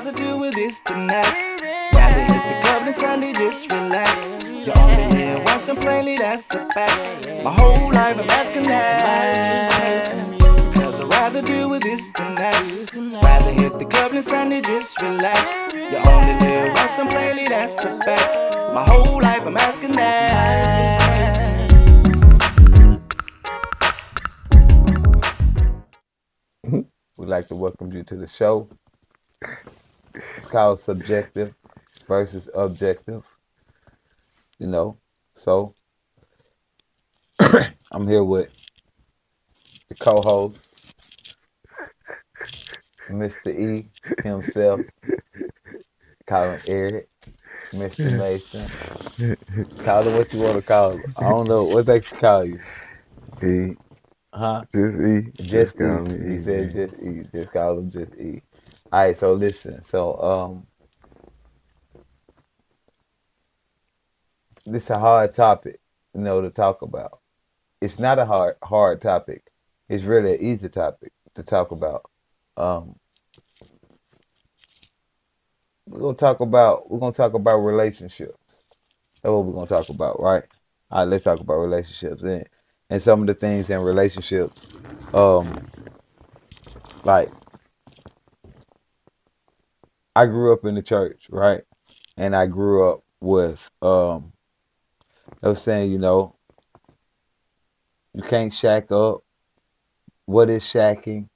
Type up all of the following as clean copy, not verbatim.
rather do with this tonight. Rather hit the club than Sunday, just relax. You only live once and plainly that's a fact. My whole life I'm asking that. Cause I'd rather do with this tonight. Rather hit the club than Sunday, just relax. You only live once and plainly that's a fact. My whole life I'm asking that. We'd like to welcome you to the show. It's called Subjective versus Objective. So I'm here with the co-host, Mr. E himself. Call him Eric, Mr. Mason. Call him what you want to call him. I don't know what they should call you. E. Huh? Just E. Just call E. me He E. said just E. Just call him just E. All right, so listen. This is a hard topic, to talk about. It's not a hard topic. It's really an easy topic to talk about. We're gonna talk about relationships. That's what we're gonna talk about, right? All right, let's talk about relationships and some of the things in relationships. Like I grew up in the church, right? And I grew up with I was saying, you can't shack up. What is shacking?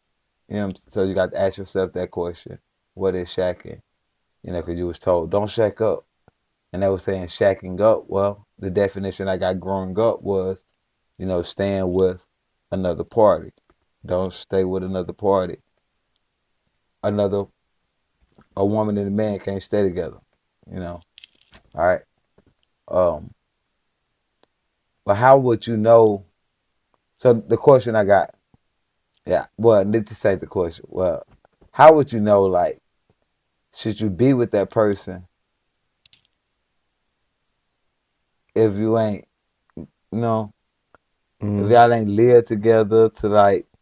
So you got to ask yourself that question. What is shacking? Because you was told, don't shack up. And they were saying shacking up. Well, the definition I got growing up was, staying with another party. Don't stay with another party. A woman and a man can't stay together. All right. But how would you know? So the question I got, yeah, well, need to say the question. Well, how would you know, like, should you be with that person if you ain't, if y'all ain't live together to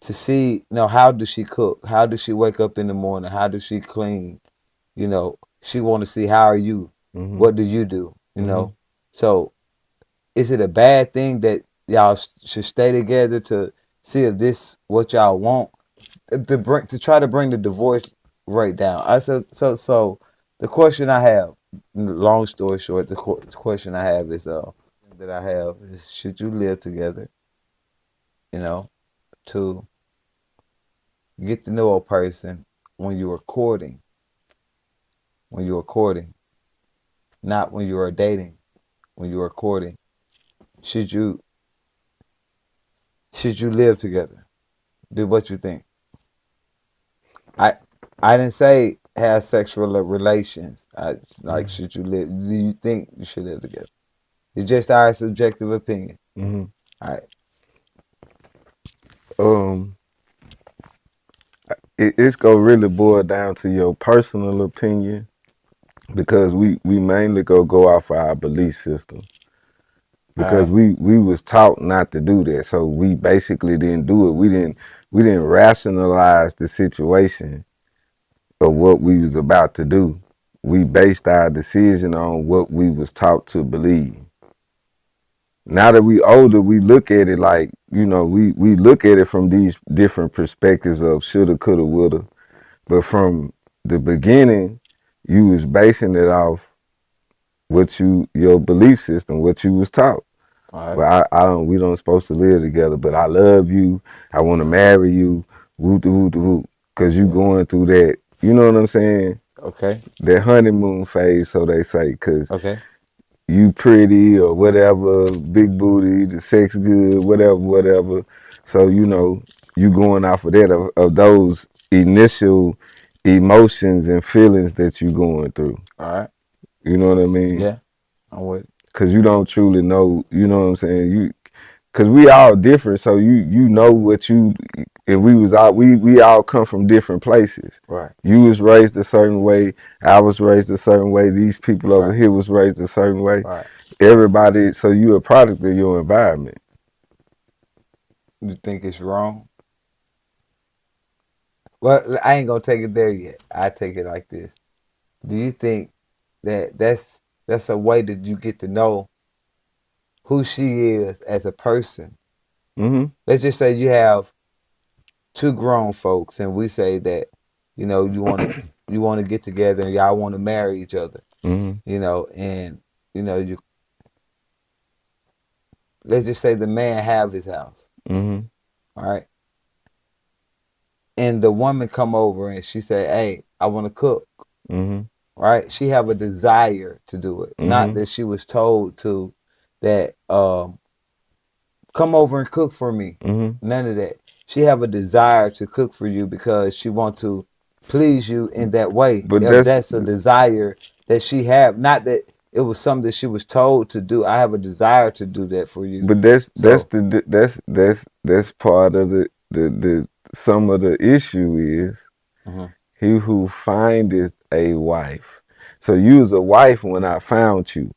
see, how does she cook? How does she wake up in the morning? How does she clean? She want to see, how are you? What do you do? So is it a bad thing that y'all should stay together to see if this what y'all want to try to bring the divorce rate down? So the question I have, long story short, the question I have is should you live together, to get to know a person when you are courting, not when you are dating, when you are courting. Should you live together? Do what you think. I didn't say have sexual relations. Should you live? Do you think you should live together? It's just our subjective opinion. All right. It's gonna really boil down to your personal opinion, because we mainly go off of our belief system, because we was taught not to do that, so we basically didn't do it. We didn't rationalize the situation of what we was about to do. We based our decision on what we was taught to believe. Now that we older, we look at it like, we look at it from these different perspectives of shoulda, coulda, woulda. But from the beginning, you was basing it off your belief system, what you was taught. All right. But we don't supposed to live together, but I love you, I want to marry you, whoop, whoop, whoop, because you going through that, you know what I'm saying? Okay. That honeymoon phase, so they say, because Okay. you pretty or whatever, big booty, the sex good, whatever. So, you going off of that, of those initial emotions and feelings that you going through. All right. You know what I mean? Yeah. I'm with it. Because you don't truly know, you know what I'm saying? Because we all different, so you know what you, and we all come from different places. Right. You was raised a certain way, I was raised a certain way, these people over here was raised a certain way. Right. Everybody, so you a product of your environment. You think it's wrong? Well, I ain't gonna take it there yet. I take it like this. Do you think that that's a way that you get to know who she is as a person? Mm-hmm. Let's just say you have two grown folks, and we say that you know you want to get together and y'all want to marry each other. Mm-hmm. You know, and you know you. Let's just say the man have his house, Mm-hmm. all right, and the woman come over and she say, "Hey, I want to cook." Mm-hmm. Right? She have a desire to do it, not Mm-hmm. that she was told to. That come over and cook for me. Mm-hmm. None of that. She have a desire to cook for you because she want to please you in that way. But If that's a desire that she have, not that it was something that she was told to do. I have a desire to do that for you. that's So that's part of the some of the issue is Mhm. he who findeth a wife. So you was a wife when I found you.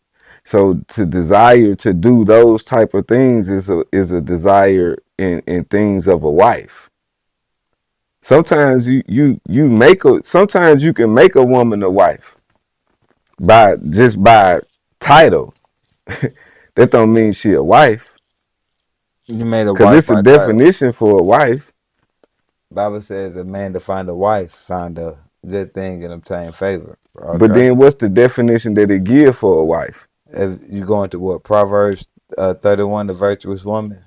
So to desire to do those type of things is a desire in things of a wife. Sometimes you make a sometimes you can make a woman a wife by title. That don't mean she a wife. you made a Cause wife it's a by title. definition for a wife. Bible says the man to find a wife find a good thing and obtain favor. Okay? But then what's the definition that it give for a wife? If you go into what Proverbs 31, the virtuous woman,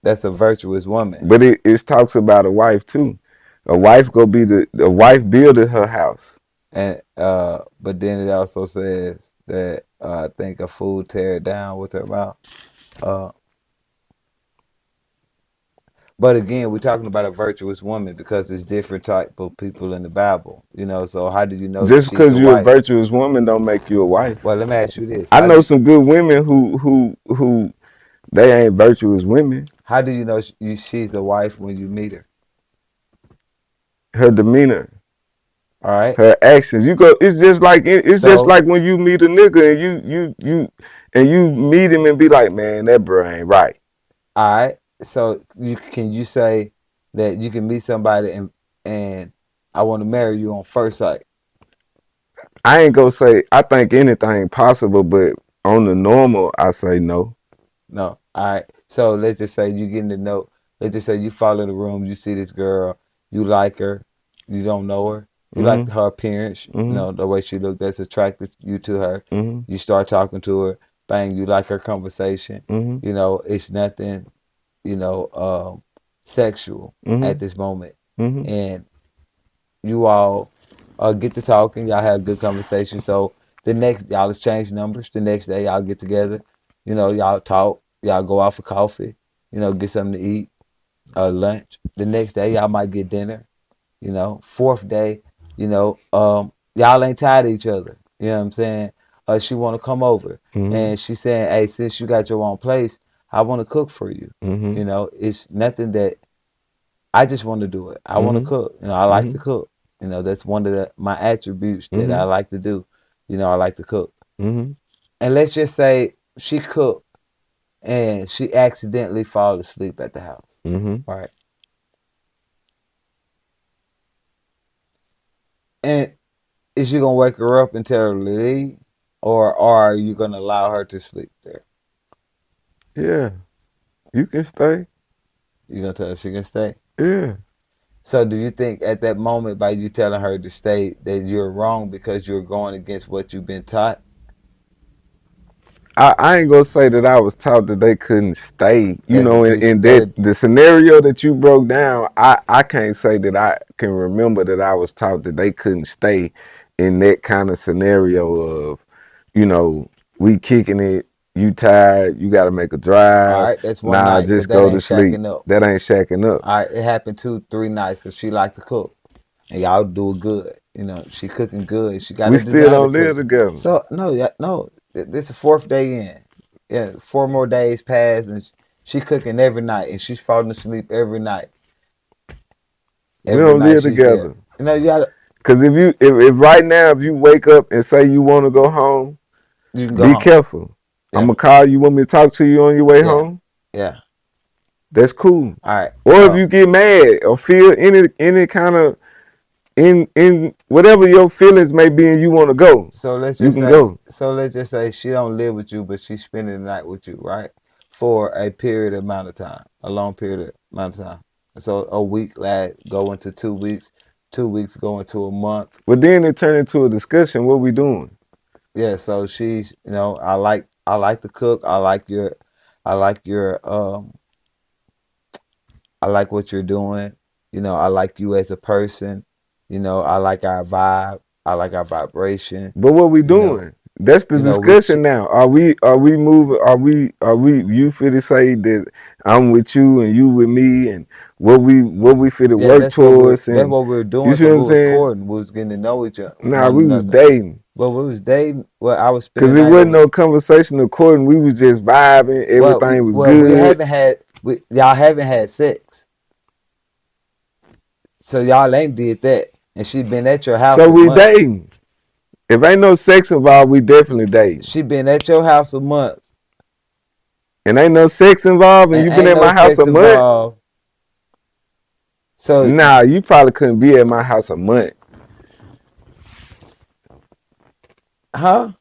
that's a virtuous woman. But it talks about a wife too. A wife go be the wife builded her house. And but then it also says that I think a fool tear it down with her mouth. But again, we're talking about a virtuous woman because there's different type of people in the Bible. You know, so how do you know Just that she's because a you're a wife? virtuous woman don't make you a wife. Well, let me ask you this: I know some good women who they ain't virtuous women. how do you know she's a wife when you meet her? Her demeanor, All right. her actions. You go. It's just like just So- like when you meet a nigga and you meet him and be like, man, that bro ain't right. All right. So you say that you can meet somebody and I want to marry you on first sight? I ain't gonna say I think anything possible, but on the normal, I say no. No. All right. So let's just say you getting to know. Let's just say you fall in the room, you see this girl, you like her, you don't know her, you like her appearance, you know the way she looked, that's attracted you to her. Mm-hmm. You start talking to her, bang, you like her conversation. Mm-hmm. You know, it's nothing, sexual Mm-hmm. at this moment, Mm-hmm. and you all get to talking, y'all have a good conversation. So the next y'all exchange numbers. The next day y'all get together, y'all talk, y'all go out for coffee, get something to eat, lunch. The next day y'all might get dinner. Fourth day, y'all ain't tired of each other. You know what I'm saying? She want to come over, and she saying, "Hey, since you got your own place, I want to cook for you." Mm-hmm. It's nothing that I just want to do it. I want to cook. I like to cook. That's one of my attributes that I like to do. I like to cook. Mm-hmm. And let's just say she cooked and she accidentally fall asleep at the house. Mm-hmm. Right. And is you gonna wake her up and tell her to leave, or are you gonna allow her to sleep there? Yeah, you can stay. You gonna tell her she can stay? Yeah. So do you think at that moment, by you telling her to stay, that you're wrong because you're going against what you've been taught? I ain't gonna say that I was taught that they couldn't stay. In that the scenario that you broke down, I can't say that I can remember that I was taught that they couldn't stay in that kind of scenario of, we kicking it, you tired, you gotta make a drive. All right, that's one night. Just that go ain't to sleep. shacking up. That ain't shacking up. All right, it happened 2-3 nights because she liked to cook, and y'all do it good. She cooking good. She got. We still don't live together. So no. This the fourth day in. Yeah, 4 more days passed, and she cooking every night, and she's falling asleep every night. We don't live together. You gotta. Cause if right now if you wake up and say you want to go home, You can go be home. careful. Yeah. I'm gonna call you. Want me to talk to you on your way home? Yeah. that's cool. All right. Or if so- you get mad or feel any kind of in whatever your feelings may be and you want to go, So let's you just can say, go. so let's just say she don't live with you, but she's spending the night with you, right? For a period amount of time, a long period amount of time. So a week go into 2 weeks, 2 weeks go into a month. But then it turned into a discussion. What we doing? Yeah. So she's, I like to cook. I like your, I like your, I like what you're doing. I like you as a person. I like our vibe. I like our vibration. But what we You know, doing? That's the you know, we discussion now. Are we moving? Are we you fit to say that I'm with you and you with me and what we fit to Yeah, work that's towards that's and what we were you doing. see Cause what we I'm was saying? courting, we was getting to know each other, Nah, one we was another. dating. But we was dating. Well, I was Cause spending it night wasn't over. no conversation according. We was just vibing. Everything was Well, we good. haven't had. Y'all haven't had sex, so y'all ain't did that. And she been at your house So a we month. dating. If ain't no sex involved, we definitely dating. She been at your house a month, And ain't no sex involved, and and you been ain't at no my house sex a month. involved. So Nah, you probably couldn't be at my house a month. huh?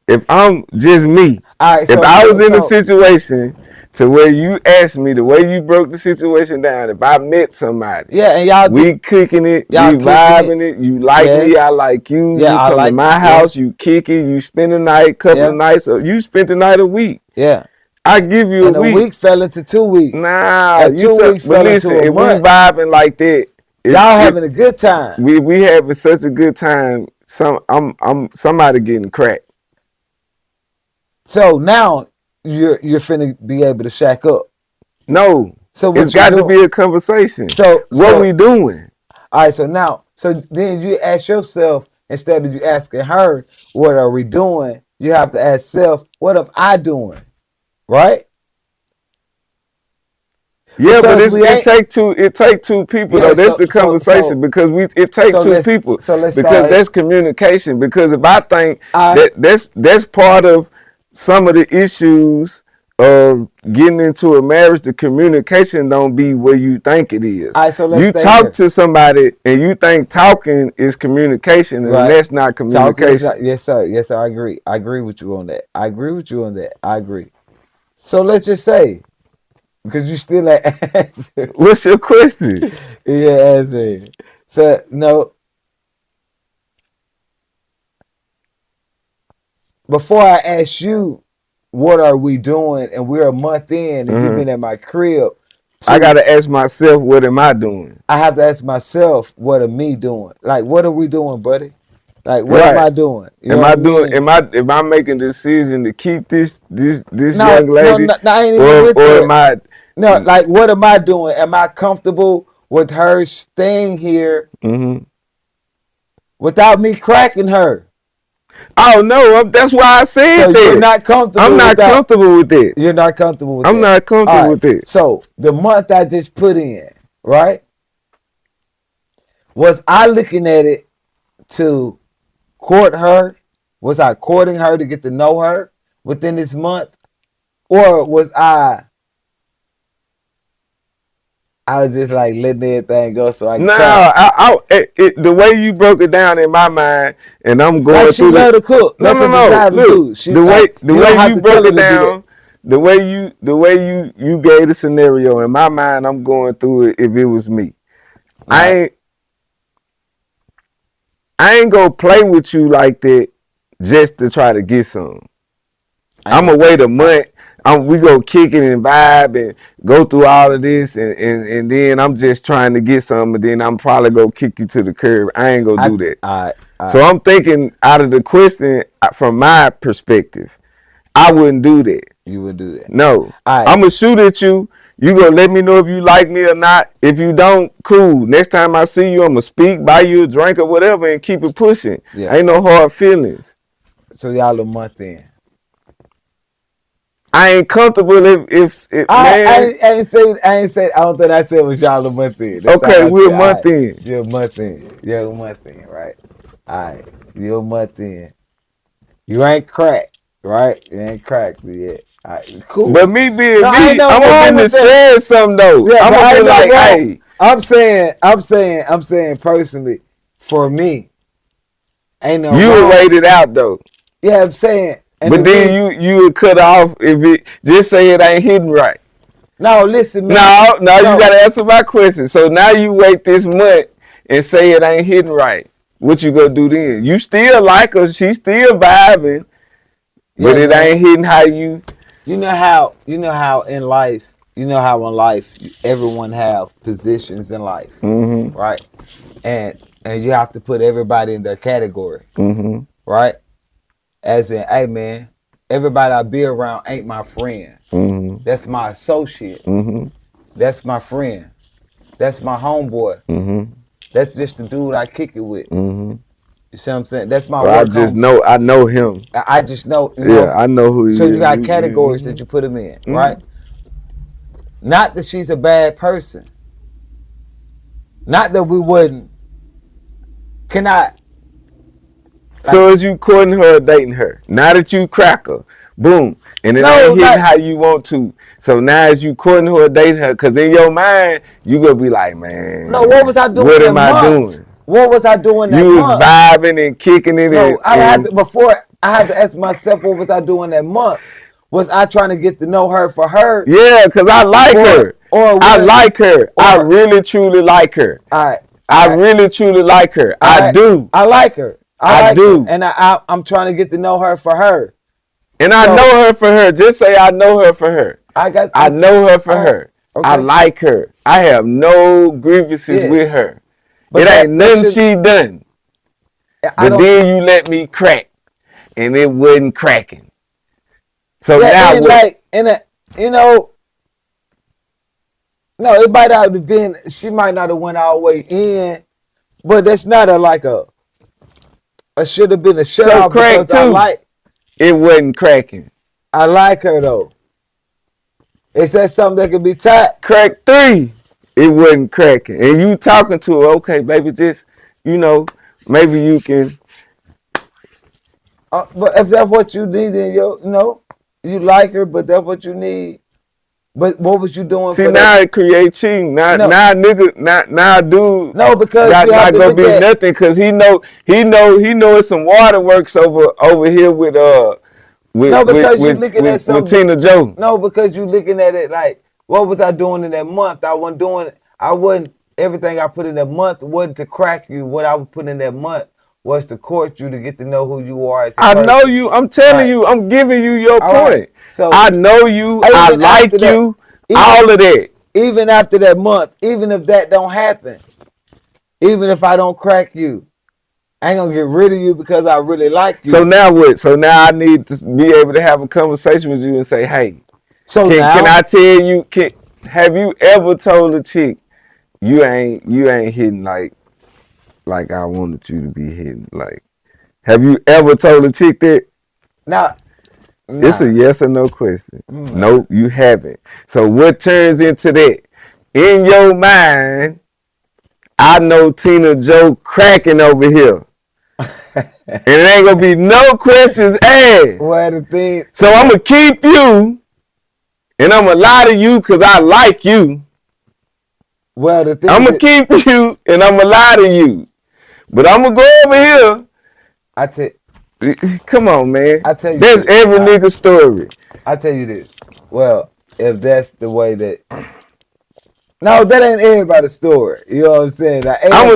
If I'm just me, All right. if So I was in a so situation to where you asked me the way you broke the situation down, if I met somebody, yeah, and y'all we kicking it, y'all we kicking vibing it, you like Yeah, me, I like you, yeah. you I come to like my house, you kick it, you spend the night, couple Yeah, of nights, or you spent the night a week. yeah. I give you a And a week. week fell into 2 weeks. Nah, That you 2 weeks but fell listen, into a if we month. vibing like that, Y'all having a good time. we having such a good time, I'm somebody getting cracked. So now you're finna be able to shack up. No, So it's what you got to doing? be a conversation. So What we doing? all right. So then you ask yourself, instead of you asking her, what are we doing? You have to ask self, what am I doing? Right? Yeah, but Because we ain't. it take two people Yeah. though. That's the conversation because it take So two people let's because start. that's communication. Because if I think I that's part of some of the issues of getting into a marriage, the communication don't be where you think it is. all right. So let's You stay talk here. to somebody and you think talking is communication, and Right. that's not Talking is communication. not. Yes, sir. Yes, sir. I agree. I agree with you on that. I agree with you on that. I agree. So let's just say, because you still ain't answer. What's your question? Yeah, answer. So no. Before I ask you, what are we doing? And we're a month in, and you've been at my crib. I gotta ask myself, what am I doing? I have to ask myself, what are me doing? Like, what are we doing, buddy? Like, what am Right. I doing? You Am know I what doing? mean? Am I making a decision to keep this No, young lady, I ain't even with or am that. I? No, like, what am I doing? Am I comfortable with her staying here Mm-hmm. without me cracking her? Oh no, that's why I said So that. you're not comfortable. I'm not without, comfortable with that. You're not comfortable with I'm that. not comfortable All right. with that. So the month I just put in, right? Was I looking at it to court her? Was I courting her to get to know her within this month? Or was I was just like letting everything go so I can No, crack? the way you broke it down in my mind, and I'm going Like she through love the to cook. no, That's no, a no. desire to Look, do. She the way like, you don't have you to broke tell her it to do that. down, the way you gave the scenario in my mind, I'm going through it. If it was me, Right. I ain't gonna play with you like that just to try to get some. I'm gonna wait a month. We go kick it and vibe and go through all of this, and then I'm just trying to get some, and then I'm probably gonna kick you to the curb. I ain't gonna do that. So I'm thinking out of the question from my perspective, I wouldn't do that. You would do that. No, All right. I'm gonna shoot at you. You gonna let me know if you like me or not. If you don't, cool. Next time I see you, I'm gonna speak, buy you a drink or whatever, and keep it pushing. Yeah. Ain't no hard feelings. So y'all a month in. I ain't comfortable if man. I ain't say. I don't think I said it was y'all a month in. That's Okay, all I we're a said. month All in. right. You're a month in. You're a month in, right? All right. You're a month in. You ain't cracked. right? You ain't cracked it yet. All right, cool. But me being No, me, ain't no I'm wrong gonna be with that. saying something though. Yeah, I'm but gonna ain't be no like, wrong. hey, I'm saying personally, for me, ain't no you would wrong. wait it out though. Yeah, I'm saying. And But the reason, then you would cut off if it just say it ain't hitting right. no, listen, man. No, you No. gotta answer my question. So now you wait this month and say it ain't hitting right. What you gonna do then? You still like her, she still vibing, but Yeah, it man. ain't hitting how you. You know how in life, everyone have positions in life, Mm-hmm. right? And you have to put everybody in their category, Mm-hmm. right? As in, hey man, everybody I be around ain't my friend. Mm-hmm. That's my associate. Mm-hmm. That's my friend. That's my homeboy. Mm-hmm. That's just the dude I kick it with. Mm-hmm. You see what I'm saying? That's my Or I work just home. know I know him. I just know, Yeah, I know who he So is. you got categories that you put them in, Mm-hmm. right? Not that she's a bad person. Not that we wouldn't. Can I? So as you courting her or dating her, now that you crack her, boom, and it No, ain't hitting like- how you want to. So now as you courting her or dating her, because in your mind, you gonna be like, man, No, what was I doing what that am I month? doing? What was I doing that You was month? vibing and kicking it No, I had to, and before I had to ask myself, what was I doing that month? Was I trying to get to know her for her? yeah, because I like her. Or I like her. I or- really truly like her. I really truly like her. I do. I like her. I like do. her. And I'm trying to get to know her for her. And I So- know her for her. Just say I know her for her. I know her for her. Okay. I like her. I have no grievances Yes. with her. But it that- ain't that nothing should- she done. I But don't- then you let me crack, and it wasn't cracking. So Yeah, now and what? like no, it might not have been. She might not have went all the way in, but that's not a should have been a shut So off crack because too. It wasn't cracking. I like her though. Is that something that can be taught? Crack 3, it wasn't cracking. And you talking to her, okay, baby, just maybe you can. But if that's what you need, then you like her, but that's what you need. But what was you doing See, for now that? it create cheating. Now nigga, now dude. No, because got you have not to gonna look be at, nothing because he know it's some waterworks over here with No, because you looking at with something. Tina Joe. No, because you looking at it like, what was I doing in that month? I wasn't everything I put in that month wasn't to crack you. What I was putting in that month was to court you to get to know who you are as a I person. know you. I'm telling Right. you. I'm giving you your All point. right. So I know you. I even like after that- you. even- all of that. even after that month, even if that don't happen, even if I don't crack you, I ain't gonna get rid of you because I really like you. So now what? So now I need to be able to have a conversation with you and say, hey, So can I tell you? Have you ever told a chick you ain't hitting like I wanted you to be hitting? Like, have you ever told a chick that? Nah. It's a yes or no question. Nope, you haven't. So what turns into that? In your mind, I know Tina Joe cracking over here. And it ain't gonna be no questions asked. Well, the thing. So I'm gonna keep you, and I'm gonna lie to you because I like you. Well, the thing. I'm gonna keep you, and I'm gonna lie to you. But I'm gonna go over here. I tell. Come on, man. I tell you That's this. every nigga story. I tell you this. Well, if that's the way that. No, that ain't everybody's story. You know what I'm saying? Like, I'm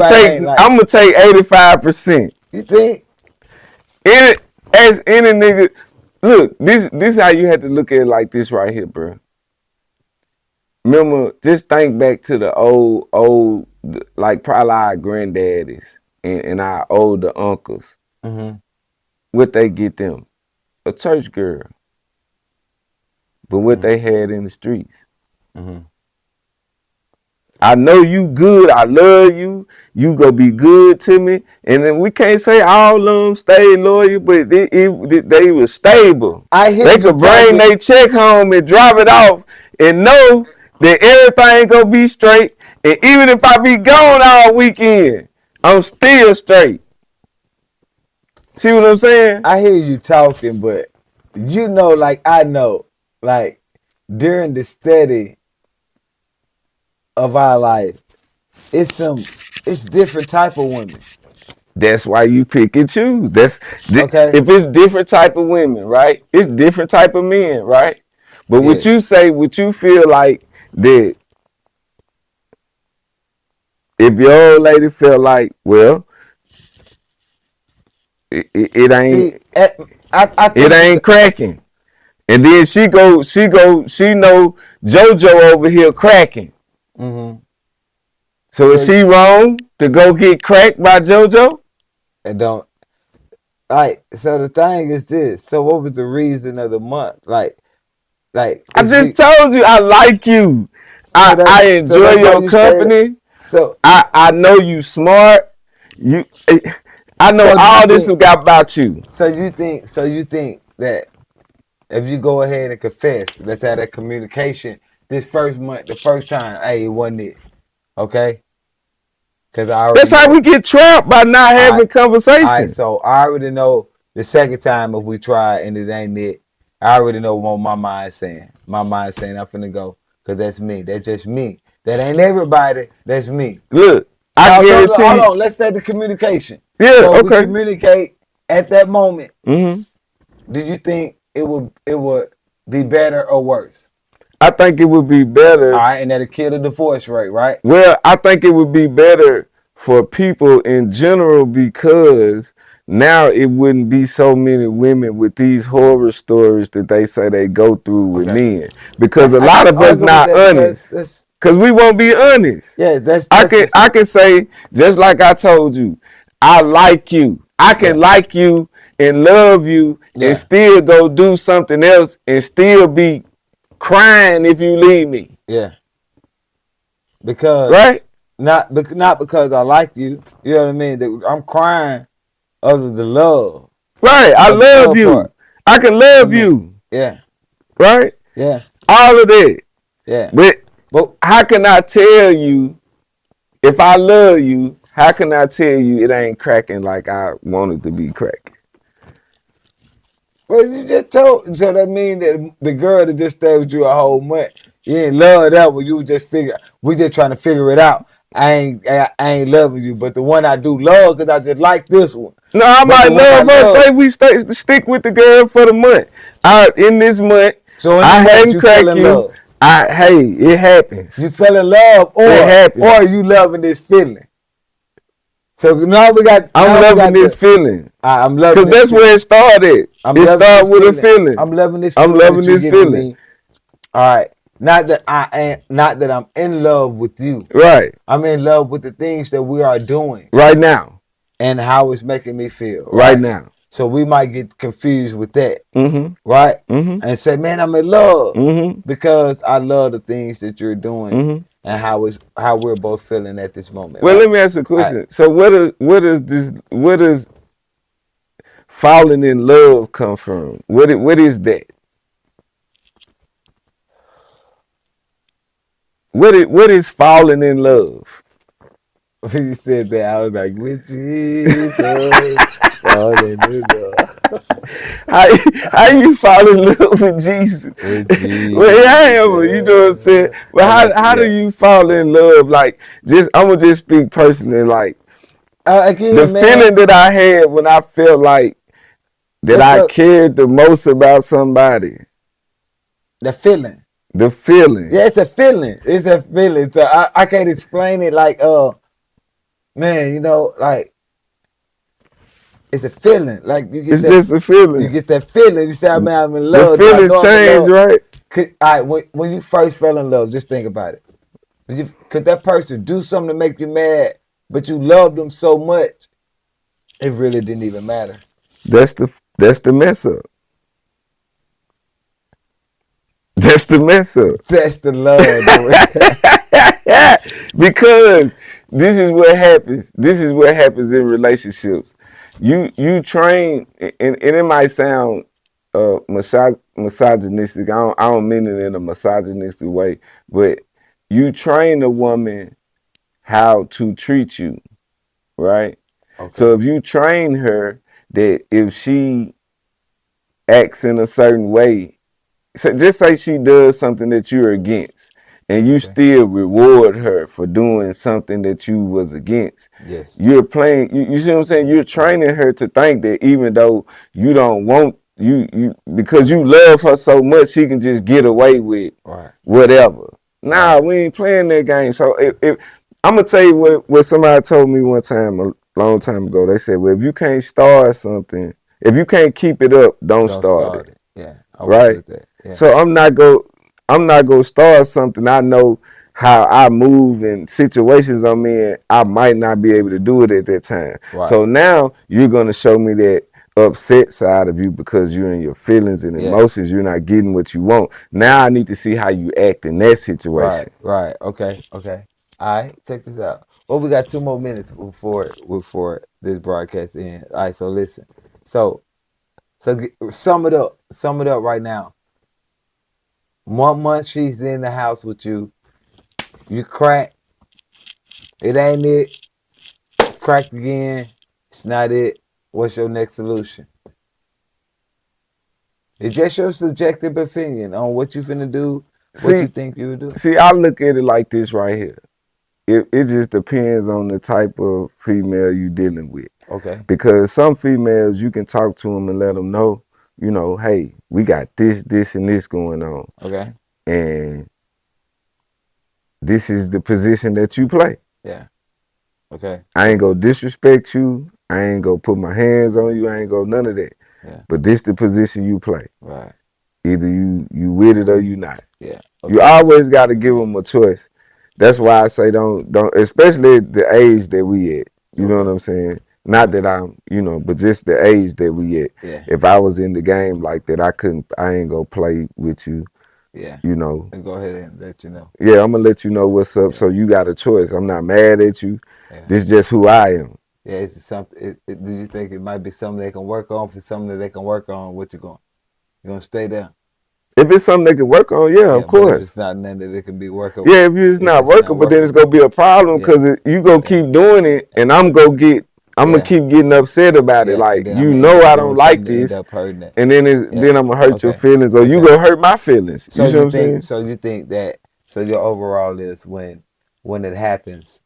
gonna take 85%. You think? As any nigga, look, this how you have to look at it like this right here, bro. Remember, just think back to the old, like probably our granddaddies and our older uncles. Mm-hmm. What they get them? A church girl. But what they had in the streets. Mm-hmm. I know you good. I love you. You gonna be good to me. And then we can't say all of them stay loyal, but they were stable. They could bring their check home and drop it off and know that everything gonna be straight. And even if I be gone all weekend, I'm still straight. See what I'm saying? I hear you talking, but you know, like I know, like during the study of our life, it's different type of women. That's why you pick and choose. Okay. If it's different type of women, right? It's different type of men, right? But what Yeah. you say, what you feel like that if your old lady felt like, well, it See, ain't I it think ain't cracking. And then she know JoJo over here cracking. mm-hmm. So is So she wrong to go get cracked by JoJo? it don't like. So the thing is this. So what was the reason of the month? Like I is just we. told you I like you. I So enjoy that's why your you stayed. company. So I know you smart. You I know so do you all this think? about you. So you think that if you go ahead and confess, let's have that communication this first month, the first time, hey, it wasn't it, okay? Because I already That's how know. we get trapped by not All right, having all right. conversation. So I already know the second time if we try and it ain't it. I already know what my mind's saying. My mind's saying I'm finna go because that's me. That's just me. That ain't everybody. That's me. Look, I No, no, no. guarantee Hold you. on. Let's take the communication. Yeah, So if we okay. communicate at that moment, hmm do you think it would be better or worse? I think it would be All better. right, and that'll kill the divorce rate, right? Well, I think it would be better for people in general because now it wouldn't be so many women with these horror stories that they say they go through with Okay. men. Because a I lot can't of us argue with not that because honest. that's Cause we won't be honest. yes, that's I that's can just I can say just like I told you, I like you. I can yeah, like you and love you and yeah, still go do something else and still be crying if you leave me. yeah. Because Right? not because I like you. You know what I mean? I'm crying of the love Right. I of the love love you. part. I can I love mean, you. yeah, Right? yeah, All of that. yeah. But But how can I tell you if I love you, how can I tell you it ain't cracking like I want it to be cracking? well, you just told. So that mean that the girl that just stayed with you a whole month, you ain't love that one. You just figure we just trying to figure it out. I ain't loving you, but the one I do love because I just like this one. No, I But the might one I love her. love, Say we stick with the girl for the month. In this month, so in the I month hadn't you fell cracked in you. love. Hey, it happens. You fell in love, It or happens. you loving this feeling. So I'm now we loving got this feeling. I'm loving Cause this that's where feeling. it started. I'm It loving started this with a feeling. feeling. I'm loving this I'm feeling loving that you're this giving feeling. me. All right. Not that I'm in love with you. Right. I'm in love with the things that we are doing Right now. and how it's making me feel, Right right? now. So we might get confused with that, Mm-hmm. right? Mm-hmm. And say, man, I'm in love Mm-hmm. because I love the things that you're doing Mm-hmm. and how we're both feeling at this moment, Well, right? let me ask you a All right. question. So what does falling in love come from? What is that? What is falling in love? When you said that, I was like, with Jesus, falling in love. How how you fall in love with Jesus? With Well, yeah, I Jesus. am. You know what I'm saying? But I got you, how do yeah. you fall in love? Like, I'm gonna just speak personally. Like the Again, man, feeling that I had when I felt like that it's I a, cared the most about somebody. the feeling. The feeling. Yeah, it's a feeling. It's a feeling. So I can't explain it like, man, like, it's a feeling. Like, It's just a you feeling. get that feeling. You say, man, I'm in The love. Do I feelings know I'm in change, love? right? All right, when you first fell in love, just think about it. Could that person do something to make you mad, but you loved them so much, it really didn't even matter. That's the mess up. That's the mess up. That's the love. Because this is what happens. This is what happens in relationships. You train, and it might sound misogynistic. I don't mean it in a misogynistic way, but you train a woman how to treat you, right? Okay. So if you train her that if she acts in a certain way, so just say she does something that you're against, and you still reward her for doing something that you was against. Yes. You're playing. You see what I'm saying? You're training her to think that even though you don't want you because you love her so much, she can just get away with whatever. Nah, we ain't playing that game. So if I'm gonna tell you what somebody told me one time a long time ago. They said, well, if you can't start something, if you can't keep it up, don't start it. Yeah. Right. Yeah. So I'm not gonna start something I know how I move in situations I'm in. I might not be able to do it at that time. Right. So now you're gonna show me that upset side of you because you're in your feelings and emotions. You're not getting what you want. Now I need to see how you act in that situation. Right. Okay. All right. Check this out. Well, we got 2 more minutes before this broadcast ends. All right. So listen. So sum it up. Sum it up right now. 1 month she's in the house with you. You crack. It ain't it. Cracked again. It's not it. What's your next solution? It's just your subjective opinion on what you finna do, what you think you would do. See, I look at it like this right here. It just depends on the type of female you dealing with. Okay. Because some females, you can talk to them and let them know, hey, we got this, and this going on. Okay. And this is the position that you play. Yeah. Okay. I ain't gonna disrespect you. I ain't gonna put my hands on you. I ain't gonna none of that. Yeah. But this the position you play. Right. Either you with it or you not. Yeah. Okay. You always got to give them a choice. That's why I say don't, especially the age that we at. You know what I'm saying? Not that I'm, but just the age that we at. Yeah. If I was in the game like that, I ain't gonna play with you. Yeah. And go ahead and let you know. Yeah, I'm gonna let you know what's up. Yeah. So you got a choice. I'm not mad at you. Yeah. This is just who I am. Yeah, it's something. Do you think it might be something they can work on? For something that they can work on, what you gonna stay there? If it's something they can work on, yeah, of course. If it's not nothing that it can be workable. Yeah, if it's not working, but then it's gonna be a problem because you go keep doing it, and I'm gonna keep getting upset about it. Like I don't like this, and then then I'm gonna hurt your feelings, or you gonna hurt my feelings. So you know what I'm saying? So you think that? So your overall is when it happens,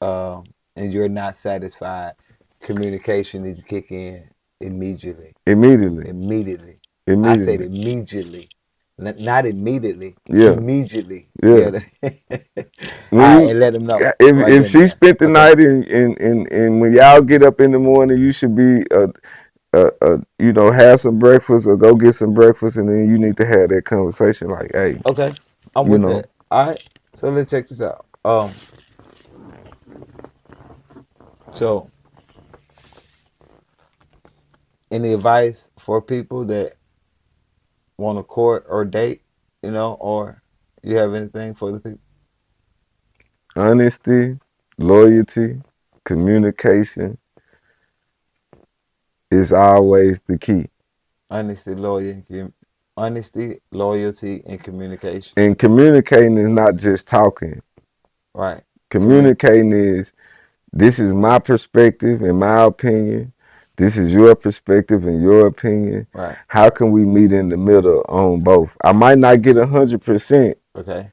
and you're not satisfied, communication needs to kick in immediately. Immediately. I said immediately, not immediately. Yeah. Immediately. Yeah. And let them know. If she spent the night and when y'all get up in the morning, you should be have some breakfast or go get some breakfast, and then you need to have that conversation. Like, hey. Okay, I'm with that. All right. So let's check this out. So, any advice for people that want to court or date, or you have anything for the people? Honesty, loyalty, communication is always the key. Honesty, loyalty, and communication. And communicating is not just talking. Right. Communicating is, this is my perspective and my opinion. This is your perspective and your opinion. Right. How can we meet in the middle on both? I might not get 100%. Okay.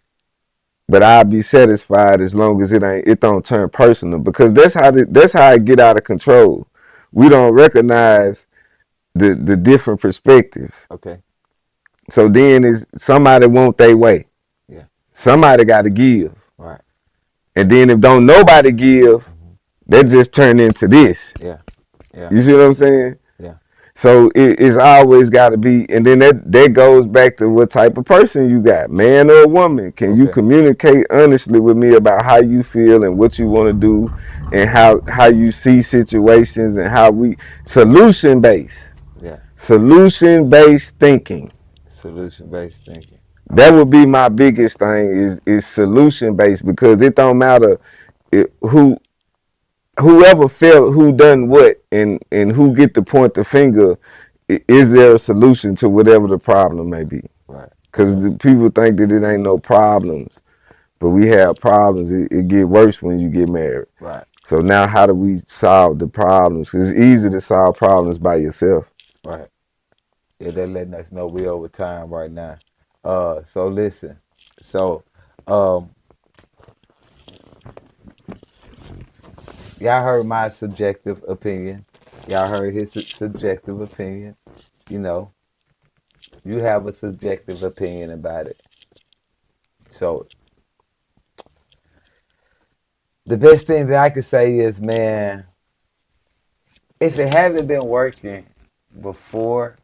But I'll be satisfied as long as it don't turn personal, because that's how it get out of control. We don't recognize the different perspectives. Okay. So then is somebody want their way. Yeah. Somebody got to give. Right. And then if don't nobody give, that just turn into this. Yeah. Yeah. You see what I'm saying? Yeah. So it's always got to be, and then that goes back to what type of person you got, man or woman. Can you communicate honestly with me about how you feel and what you want to do, and how you see situations, and solution based. Yeah. Solution based thinking. Solution based thinking. That would be my biggest thing is solution based, because it don't matter whoever felt who done what and who get to point the finger. Is there a solution to whatever the problem may be? Right. Because people think that it ain't no problems, but we have problems. It get worse when you get married. Right. So now how do we solve the problems? Because it's easy to solve problems by yourself. Right. Yeah, they're letting us know we over time right now. So listen. So, y'all heard my subjective opinion. Y'all heard his subjective opinion. You know, you have a subjective opinion about it. So, the best thing that I could say is, man, if it haven't been working before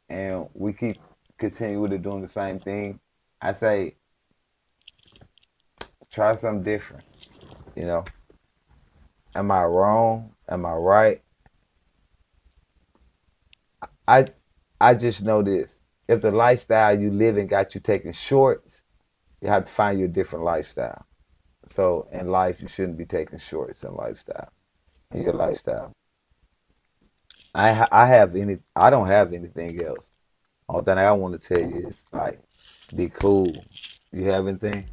and we keep continuing to doing the same thing, I say try something different. You know, am I wrong? Am I right? I just know this. If the lifestyle you live in got you taking shorts, you have to find you a different lifestyle. So in life, you shouldn't be taking shorts in your lifestyle. I don't have anything else. All thing I want to tell you is like, be cool. You have anything?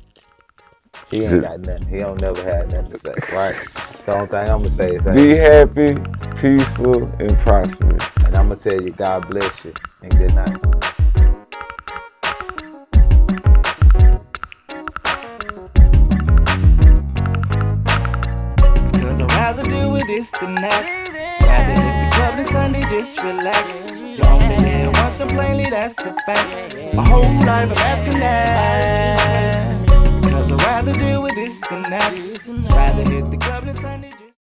He ain't got nothing. He don't never have nothing to say, right? So the only thing I'm gonna say is, be happy, peaceful, and prosperous. And I'm gonna tell you, God bless you, and good night. Cause I'd rather deal with this than that. Rather hit the club than Sunday, just relax. You only live once and plainly that's a fact. My whole life I'm asking that. Cause I'd rather deal with this than that. Rather hit the club than Sunday, just